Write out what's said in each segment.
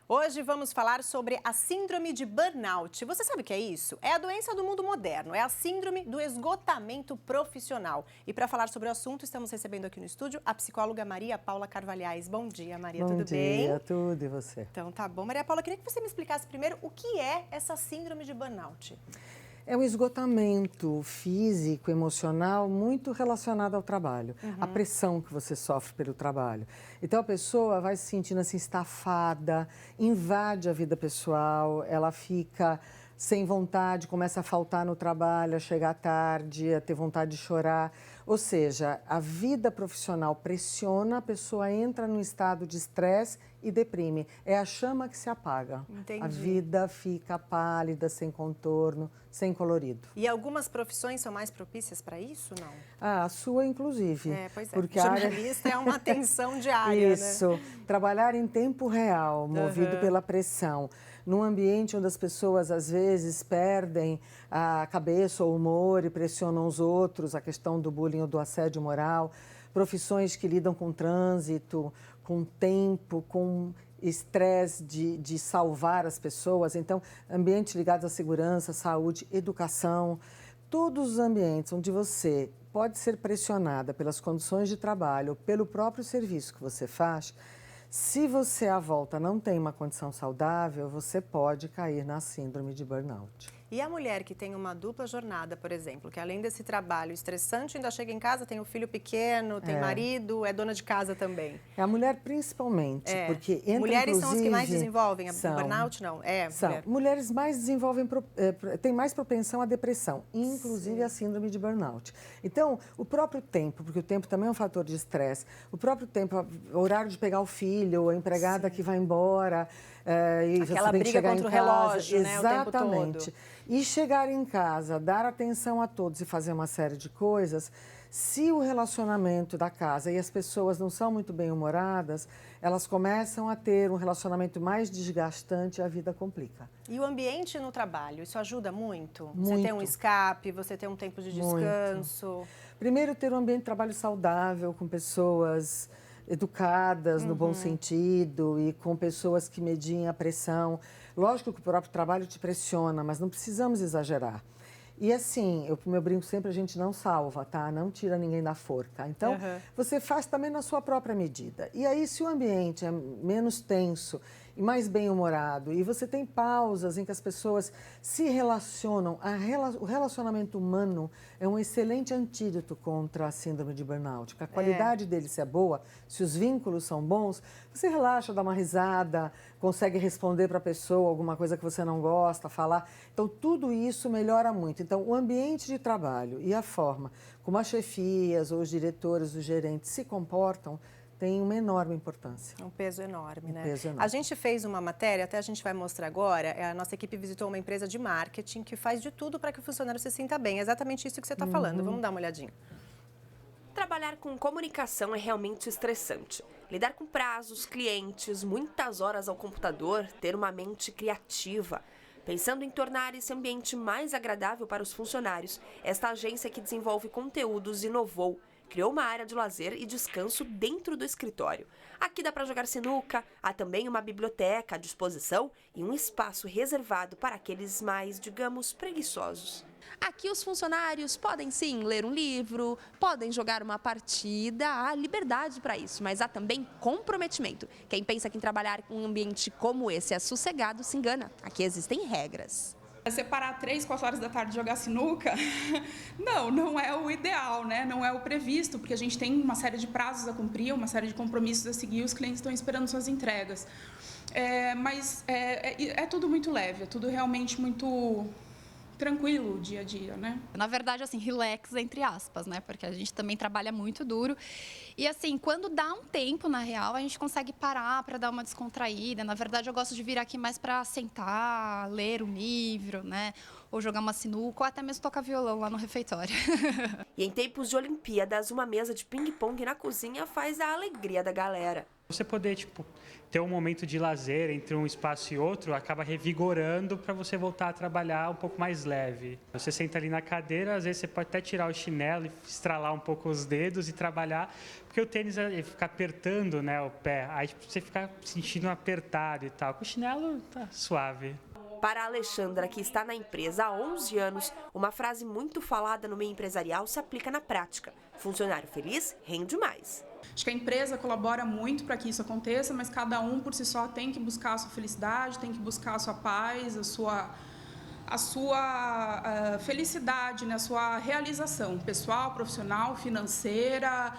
Hoje vamos falar sobre a síndrome de burnout. Você sabe o que é isso? É a doença do mundo moderno, é a síndrome do esgotamento profissional. E para falar sobre o assunto, estamos recebendo aqui no estúdio a psicóloga Maria Paula Carvalhais. Bom dia, Maria, tudo bem? Bom dia, tudo, e você? Então tá bom. Maria Paula, queria que você me explicasse primeiro o que é essa síndrome de burnout. É um esgotamento físico, emocional, muito relacionado ao trabalho. A pressão que você sofre pelo trabalho. Então, a pessoa vai se sentindo assim, estafada, invade a vida pessoal, ela fica sem vontade, começa a faltar no trabalho, a chegar tarde, a ter vontade de chorar. Ou seja, a vida profissional pressiona, a pessoa entra num estado de estresse e deprime. É a chama que se apaga. Entendi. A vida fica pálida, sem contorno, sem colorido. E algumas profissões são mais propícias para isso, não? Ah, a sua, inclusive. Pois é. Porque Jornalista é uma tensão diária, Isso. né? Trabalhar em tempo real, movido pela pressão. Num ambiente onde as pessoas, às vezes, perdem a cabeça ou o humor e pressionam os outros, a questão do bullying ou do assédio moral. Profissões que lidam com trânsito, com tempo, com estresse de salvar as pessoas. Então, ambientes ligados à segurança, saúde, educação. Todos os ambientes onde você pode ser pressionada pelas condições de trabalho, pelo próprio serviço que você faz, se você à volta não tem uma condição saudável, você pode cair na síndrome de burnout. E a mulher que tem uma dupla jornada, por exemplo, que além desse trabalho estressante, ainda chega em casa, tem um filho pequeno, tem marido, é dona de casa também. É a mulher principalmente, porque entra, mulheres são as que mais desenvolvem são, o burnout, não? São. Mulheres mais desenvolvem, têm mais propensão à depressão, inclusive a síndrome de burnout. Então, o próprio tempo, porque o tempo também é um fator de estresse, o próprio tempo, o horário de pegar o filho, a empregada que vai embora, e aquela você tem que briga chegar contra em o casa. relógio, né, Exatamente. o tempo todo. E chegar em casa, dar atenção a todos e fazer uma série de coisas, se o relacionamento da casa e as pessoas não são muito bem-humoradas, elas começam a ter um relacionamento mais desgastante e a vida complica. E o ambiente no trabalho, isso ajuda muito? Muito. Você tem um escape, você tem um tempo de descanso? Muito. Primeiro, ter um ambiente de trabalho saudável, com pessoas educadas no bom sentido e com pessoas que mediem a pressão. Lógico que o próprio trabalho te pressiona, mas não precisamos exagerar. E assim, como eu brinco sempre, a gente não salva, tá? Não tira ninguém da forca. Então, você faz também na sua própria medida. E aí, se o ambiente é menos tenso e mais bem-humorado, e você tem pausas em que as pessoas se relacionam, o relacionamento humano é um excelente antídoto contra a síndrome de burnout. Porque a qualidade dele, se é boa, se os vínculos são bons, você relaxa, dá uma risada, consegue responder para a pessoa alguma coisa que você não gosta, falar. Então, tudo isso melhora muito. Então, o ambiente de trabalho e a forma como as chefias ou os diretores, os gerentes se comportam tem uma enorme importância. Um peso enorme, né? Peso enorme. A gente fez uma matéria, até a gente vai mostrar agora, a nossa equipe visitou uma empresa de marketing que faz de tudo para que o funcionário se sinta bem. É exatamente isso que você está falando. Vamos dar uma olhadinha. Trabalhar com comunicação é realmente estressante. Lidar com prazos, clientes, muitas horas ao computador, ter uma mente criativa. Pensando em tornar esse ambiente mais agradável para os funcionários, esta agência que desenvolve conteúdos inovou. Criou uma área de lazer e descanso dentro do escritório. Aqui dá para jogar sinuca, há também uma biblioteca à disposição e um espaço reservado para aqueles mais, digamos, preguiçosos. Aqui os funcionários podem sim ler um livro, podem jogar uma partida, há liberdade para isso, mas há também comprometimento. Quem pensa que em trabalhar em um ambiente como esse é sossegado se engana. Aqui existem regras. Separar 3, 4 horas da tarde e jogar sinuca, não é o ideal, né? Não é o previsto, porque a gente tem uma série de prazos a cumprir, uma série de compromissos a seguir, os clientes estão esperando suas entregas. Mas é tudo muito leve, é tudo realmente muito tranquilo o dia a dia, né? Na verdade, assim, relax entre aspas, né? Porque a gente também trabalha muito duro. E assim, quando dá um tempo, na real, a gente consegue parar para dar uma descontraída. Na verdade, eu gosto de vir aqui mais para sentar, ler um livro, né? Ou jogar uma sinuca, ou até mesmo tocar violão lá no refeitório. E em tempos de Olimpíadas, uma mesa de ping-pong na cozinha faz a alegria da galera. Você poder, ter um momento de lazer entre um espaço e outro acaba revigorando para você voltar a trabalhar um pouco mais leve. Você senta ali na cadeira, às vezes você pode até tirar o chinelo e estralar um pouco os dedos e trabalhar, porque o tênis fica apertando, né, o pé, aí você fica sentindo apertado e tal. Com o chinelo tá suave. Para a Alexandra, que está na empresa há 11 anos, uma frase muito falada no meio empresarial se aplica na prática. Funcionário feliz rende mais. Acho que a empresa colabora muito para que isso aconteça, mas cada um por si só tem que buscar a sua felicidade, tem que buscar a sua paz, a sua felicidade, né? A sua realização pessoal, profissional, financeira.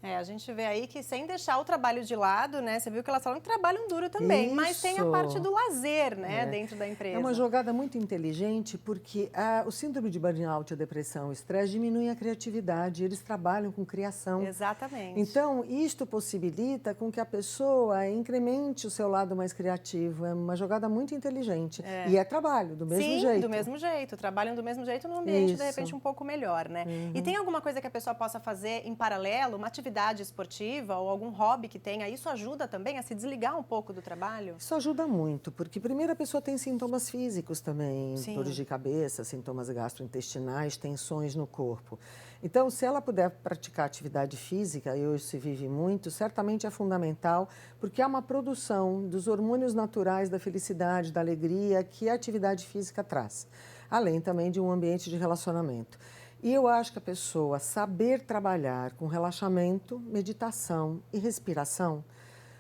A gente vê aí que sem deixar o trabalho de lado, né? Você viu que elas falam que trabalham duro também, mas tem a parte do lazer, né, dentro da empresa. É uma jogada muito inteligente porque o síndrome de burnout, a depressão, o estresse diminuem a criatividade, eles trabalham com criação. Exatamente. Então, isto possibilita com que a pessoa incremente o seu lado mais criativo. É uma jogada muito inteligente. E é trabalho, do mesmo jeito. Sim, do mesmo jeito. Trabalham do mesmo jeito num ambiente, de repente, um pouco melhor, né? E tem alguma coisa que a pessoa possa fazer em paralelo, uma atividade esportiva ou algum hobby que tenha, isso ajuda também a se desligar um pouco do trabalho? Isso ajuda muito, porque primeiro a pessoa tem sintomas físicos também, dores de cabeça, sintomas gastrointestinais, tensões no corpo. Então, se ela puder praticar atividade física, e hoje se vive muito, certamente é fundamental, porque há uma produção dos hormônios naturais da felicidade, da alegria, que a atividade física traz, além também de um ambiente de relacionamento. E eu acho que a pessoa saber trabalhar com relaxamento, meditação e respiração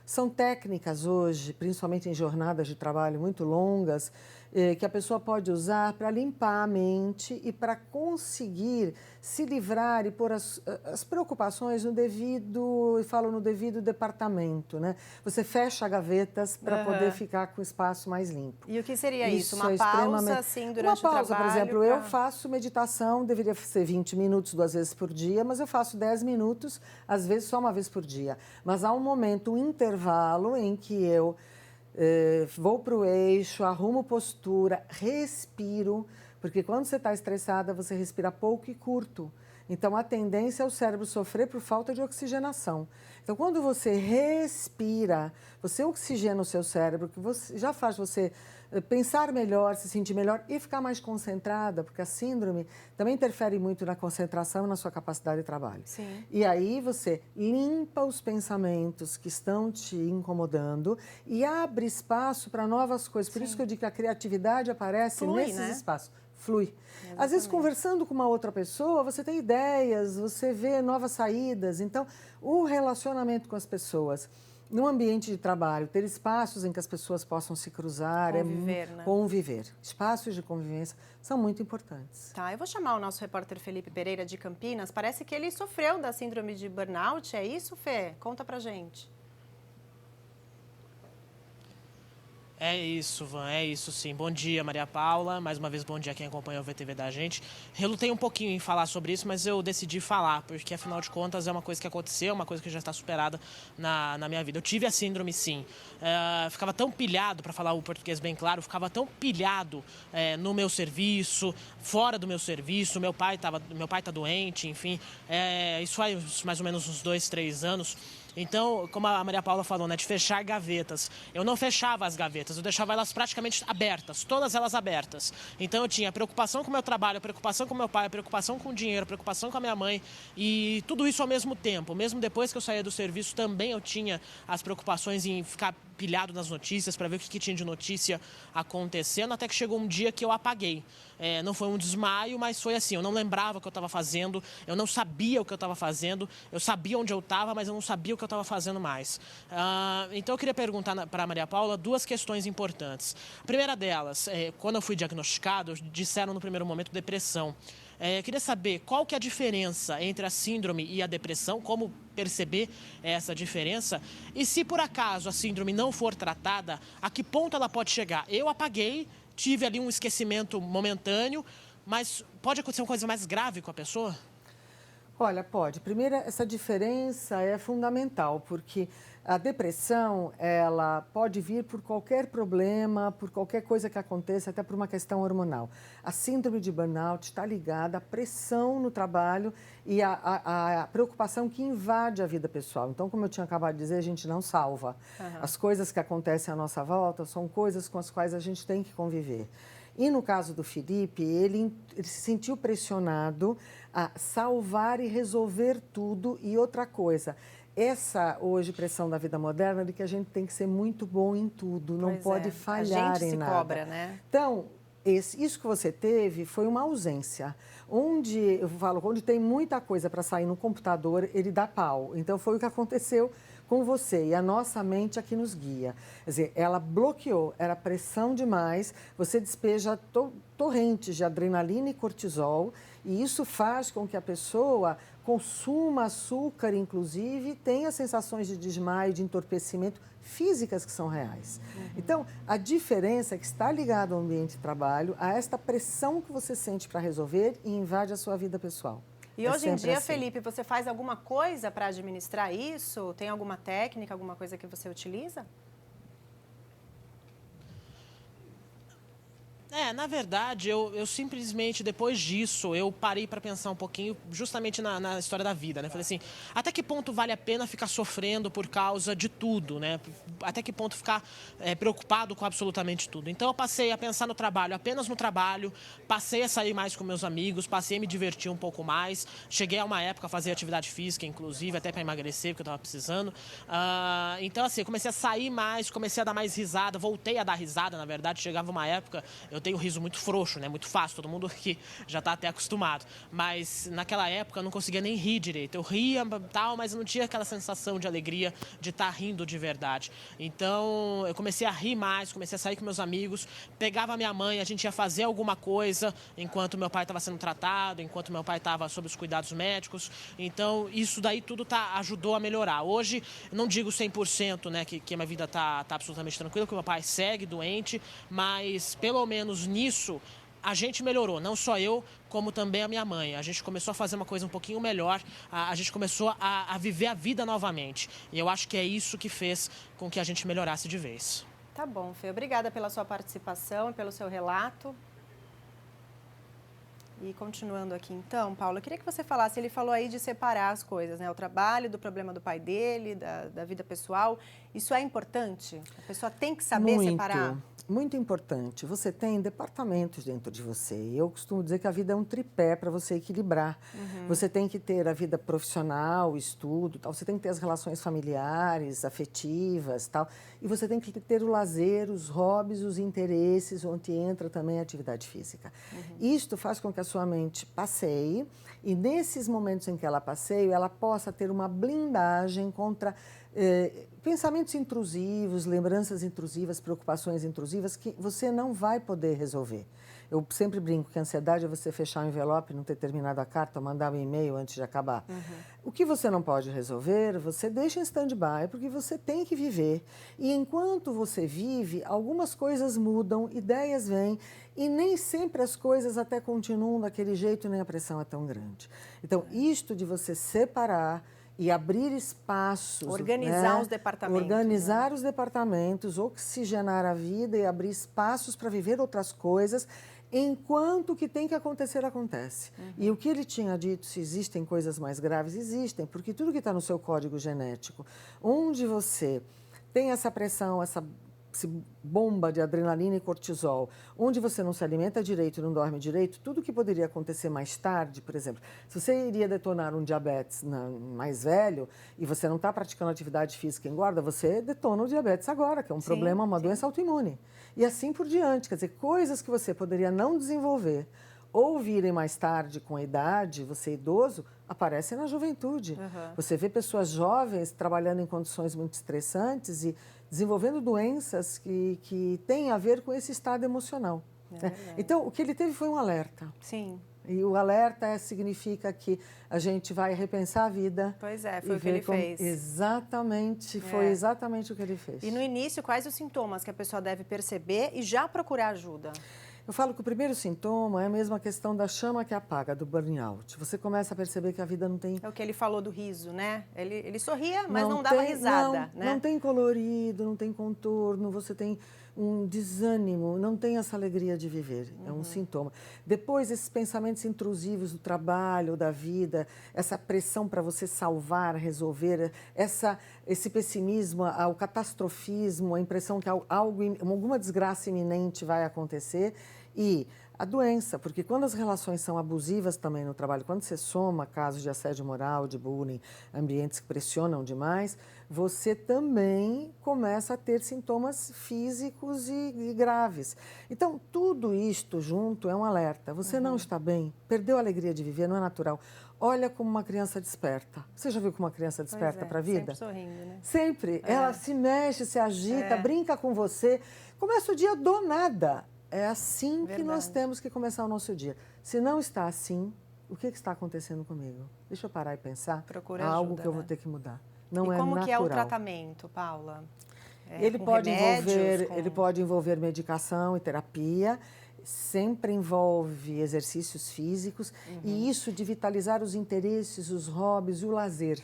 são técnicas hoje, principalmente em jornadas de trabalho muito longas, que a pessoa pode usar para limpar a mente e para conseguir se livrar e pôr as preocupações no devido, e falo no devido departamento, né? Você fecha gavetas para poder ficar com o espaço mais limpo. E o que seria isso? Uma pausa, assim, durante o trabalho? Uma pausa, por exemplo, eu faço meditação, deveria ser 20 minutos 2 vezes por dia, mas eu faço 10 minutos, às vezes só 1 vez por dia. Mas há um momento, um intervalo em que eu vou para o eixo, arrumo postura, respiro, porque quando você está estressada, você respira pouco e curto. Então, a tendência é o cérebro sofrer por falta de oxigenação. Então, quando você respira, você oxigena o seu cérebro, que já faz você pensar melhor, se sentir melhor e ficar mais concentrada, porque a síndrome também interfere muito na concentração e na sua capacidade de trabalho. Sim. E aí você limpa os pensamentos que estão te incomodando e abre espaço para novas coisas. Por isso que eu digo que a criatividade aparece nesses espaços. Flui. Exatamente. Às vezes, conversando com uma outra pessoa, você tem ideias, você vê novas saídas. Então, o relacionamento com as pessoas, no ambiente de trabalho, ter espaços em que as pessoas possam se cruzar, conviver. Espaços de convivência são muito importantes. Tá, eu vou chamar o nosso repórter Felipe Pereira de Campinas. Parece que ele sofreu da síndrome de burnout. É isso, Fê? Conta pra gente. É isso, Van, é isso sim. Bom dia, Maria Paula. Mais uma vez, bom dia a quem acompanha o VTV da gente. Relutei um pouquinho em falar sobre isso, mas eu decidi falar, porque afinal de contas é uma coisa que aconteceu, uma coisa que já está superada na minha vida. Eu tive a síndrome, sim. Ficava tão pilhado, para falar o português bem claro, ficava tão pilhado no meu serviço, fora do meu serviço. Meu pai tá doente, enfim. Isso faz mais ou menos uns 2, 3 anos. Então, como a Maria Paula falou, né, de fechar gavetas. Eu não fechava as gavetas, eu deixava elas praticamente abertas, todas elas abertas. Então, eu tinha preocupação com o meu trabalho, preocupação com o meu pai, preocupação com o dinheiro, preocupação com a minha mãe e tudo isso ao mesmo tempo. Mesmo depois que eu saía do serviço, também eu tinha as preocupações em ficar pilhado nas notícias para ver o que tinha de notícia acontecendo, até que chegou um dia que eu apaguei. Não foi um desmaio, mas foi assim, eu não lembrava o que eu estava fazendo, eu não sabia o que eu estava fazendo, eu sabia onde eu estava, mas eu não sabia o que eu estava fazendo mais. Então eu queria perguntar para a Maria Paula 2 questões importantes. A primeira delas, quando eu fui diagnosticado, disseram no primeiro momento depressão. Eu queria saber qual que é a diferença entre a síndrome e a depressão, como perceber essa diferença e se por acaso a síndrome não for tratada, a que ponto ela pode chegar? Eu apaguei, tive ali um esquecimento momentâneo, mas pode acontecer uma coisa mais grave com a pessoa? Olha, pode. Primeiro, essa diferença é fundamental, porque a depressão, ela pode vir por qualquer problema, por qualquer coisa que aconteça, até por uma questão hormonal. A síndrome de burnout está ligada à pressão no trabalho e à preocupação que invade a vida pessoal. Então, como eu tinha acabado de dizer, a gente não salva. As coisas que acontecem à nossa volta são coisas com as quais a gente tem que conviver. E no caso do Felipe, ele se sentiu pressionado a salvar e resolver tudo. E outra coisa, essa hoje pressão da vida moderna é de que a gente tem que ser muito bom em tudo, não pode falhar em nada. A gente se cobra, né? Então, isso que você teve foi uma ausência. Onde tem muita coisa para sair no computador, ele dá pau. Então, foi o que aconteceu com você, e a nossa mente aqui nos guia. Quer dizer, ela bloqueou, era pressão demais, você despeja torrentes de adrenalina e cortisol, e isso faz com que a pessoa consuma açúcar, inclusive, e tenha sensações de desmaio, de entorpecimento físicas que são reais. Então, a diferença é que está ligada ao ambiente de trabalho, a esta pressão que você sente para resolver e invade a sua vida pessoal. E hoje em dia, Felipe, você faz alguma coisa para administrar isso? Tem alguma técnica, alguma coisa que você utiliza? Na verdade, eu simplesmente, depois disso, eu parei para pensar um pouquinho justamente na história da vida, né? Falei assim, até que ponto vale a pena ficar sofrendo por causa de tudo, né? Até que ponto ficar preocupado com absolutamente tudo. Então, eu passei a pensar no trabalho, apenas no trabalho, passei a sair mais com meus amigos, passei a me divertir um pouco mais. Cheguei a uma época a fazer atividade física, inclusive, até para emagrecer, porque eu estava precisando. Então, assim, eu comecei a sair mais, comecei a dar mais risada, voltei a dar risada, na verdade. Chegava uma época, eu tenho riso muito frouxo, né? Muito fácil, todo mundo aqui já está até acostumado. Mas naquela época eu não conseguia nem rir direito. Eu ria tal, mas eu não tinha aquela sensação de alegria de estar rindo de verdade. Então eu comecei a rir mais, comecei a sair com meus amigos, pegava a minha mãe, a gente ia fazer alguma coisa enquanto meu pai estava sendo tratado, enquanto meu pai estava sob os cuidados médicos. Então isso daí tudo ajudou a melhorar. Hoje, não digo 100%, né, que a minha vida está absolutamente tranquila, que meu pai segue doente, mas pelo menos nisso a gente melhorou, não só eu, como também a minha mãe. A gente começou a fazer uma coisa um pouquinho melhor, a gente começou a viver a vida novamente. E eu acho que é isso que fez com que a gente melhorasse de vez. Tá bom, Fê. Obrigada pela sua participação e pelo seu relato. E continuando aqui então, Paulo, eu queria que você falasse, ele falou aí de separar as coisas, né? O trabalho, do problema do pai dele, da vida pessoal. Isso é importante? A pessoa tem que saber separar? Muito importante. Você tem departamentos dentro de você. Eu costumo dizer que a vida é um tripé para você equilibrar. Você tem que ter a vida profissional, estudo, tal. Você tem que ter as relações familiares, afetivas, tal. E você tem que ter o lazer, os hobbies, os interesses, onde entra também a atividade física. Isto faz com que a sua mente passeie e nesses momentos em que ela passeia, ela possa ter uma blindagem contra pensamentos intrusivos, lembranças intrusivas, preocupações intrusivas que você não vai poder resolver. Eu sempre brinco que a ansiedade é você fechar o envelope, não ter terminado a carta, mandar um e-mail antes de acabar. O que você não pode resolver, você deixa em stand-by, porque você tem que viver. E enquanto você vive, algumas coisas mudam, ideias vêm, e nem sempre as coisas até continuam daquele jeito, nem a pressão é tão grande. Então, isto de você separar e abrir espaços. Organizar, né? Os departamentos. Organizar, né? Os departamentos, oxigenar a vida e abrir espaços para viver outras coisas, enquanto o que tem que acontecer, acontece. E o que ele tinha dito, se existem coisas mais graves, existem, porque tudo que está no seu código genético, onde você tem essa pressão, essa bomba de adrenalina e cortisol, onde você não se alimenta direito, não dorme direito, tudo que poderia acontecer mais tarde, por exemplo, se você iria detonar um diabetes mais velho e você não está praticando atividade física e engorda, você detona o diabetes agora, que é um problema, uma doença autoimune. E assim por diante, quer dizer, coisas que você poderia não desenvolver ou virem mais tarde com a idade, você idoso, aparecem na juventude. Você vê pessoas jovens trabalhando em condições muito estressantes e desenvolvendo doenças que têm a ver com esse estado emocional. Então, o que ele teve foi um alerta. Sim. E o alerta significa que a gente vai repensar a vida. Pois é, foi o que ele fez. Exatamente, foi exatamente o que ele fez. E no início, quais os sintomas que a pessoa deve perceber e já procurar ajuda? Eu falo que o primeiro sintoma é mesmo a questão da chama que apaga, do burnout. Você começa a perceber que a vida não tem... É o que ele falou do riso, né? Ele sorria, mas não dava risada, né? Não tem colorido, não tem contorno, você tem um desânimo, não tem essa alegria de viver. É um sintoma. Depois, esses pensamentos intrusivos do trabalho, da vida, essa pressão para você salvar, resolver, esse pessimismo, o catastrofismo, a impressão que alguma desgraça iminente vai acontecer e a doença, porque quando as relações são abusivas também no trabalho, quando você soma casos de assédio moral, de bullying, ambientes que pressionam demais, você também começa a ter sintomas físicos e graves. Então, tudo isto junto é um alerta. Você não está bem, perdeu a alegria de viver, não é natural. Olha como uma criança desperta. Você já viu como uma criança desperta para a vida? Sempre sorrindo, né? Sempre. Ela se mexe, se agita, brinca com você. Começa o dia do nada. É assim que nós temos que começar o nosso dia. Se não está assim, o que está acontecendo comigo? Deixa eu parar e pensar. Procura algo ajuda, que eu né? vou ter que mudar. Não é como natural. que é o tratamento, Paula? Ele com pode remédios, ele pode envolver medicação e terapia. Sempre envolve exercícios físicos e isso de vitalizar os interesses, os hobbies e o lazer.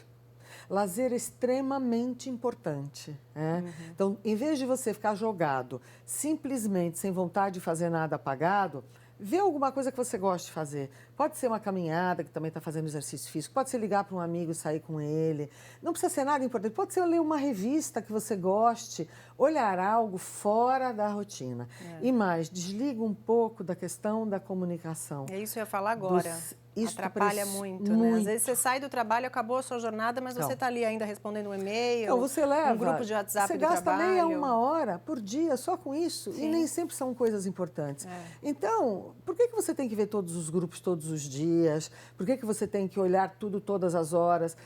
Lazer é extremamente importante. Né? Então, em vez de você ficar jogado, simplesmente sem vontade de fazer nada apagado, vê alguma coisa que você gosta de fazer. Pode ser uma caminhada, que também está fazendo exercício físico, pode ser ligar para um amigo e sair com ele. Não precisa ser nada importante, pode ser ler uma revista que você goste, olhar algo fora da rotina. E mais, desliga um pouco da questão da comunicação. É isso que eu ia falar agora. Isso atrapalha muito, né? Às vezes você sai do trabalho, acabou a sua jornada, mas você está ali ainda respondendo um e-mail, então, você leva, um grupo de WhatsApp você do trabalho. gasta meia uma hora por dia só com isso e nem sempre são coisas importantes. Então, por que você tem que ver todos os grupos todos os dias? Por que você tem que olhar tudo todas as horas?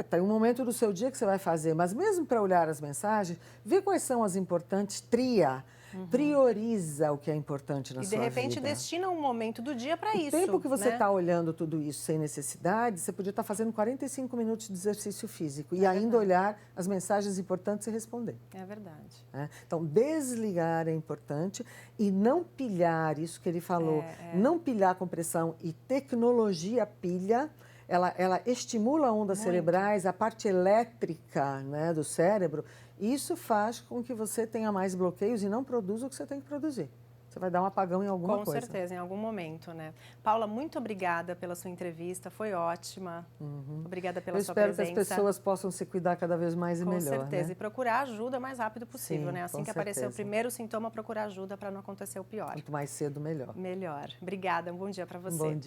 Tem um momento do seu dia que você vai fazer, mas mesmo para olhar as mensagens, vê quais são as importantes, tria. Prioriza o que é importante na sua vida. E, de repente, destina um momento do dia para isso. O tempo que você está olhando tudo isso sem necessidade, você podia estar fazendo 45 minutos de exercício físico e ainda olhar as mensagens importantes e responder. É verdade. Então, desligar é importante e não pilhar, isso que ele falou, não pilhar com pressão e tecnologia pilha. Ela estimula ondas cerebrais, a parte elétrica, né, do cérebro. Isso faz com que você tenha mais bloqueios e não produza o que você tem que produzir. Você vai dar um apagão em alguma coisa. Com certeza, em algum momento, né? Paula, muito obrigada pela sua entrevista, foi ótima. Obrigada pela sua presença. Eu espero que as pessoas possam se cuidar cada vez mais e melhor. Com certeza, né? E procurar ajuda o mais rápido possível, Sim, né? Assim com que aparecer o certeza. primeiro sintoma, procurar ajuda para não acontecer o pior. Quanto mais cedo, melhor. Melhor. Obrigada, um bom dia para você. Bom dia.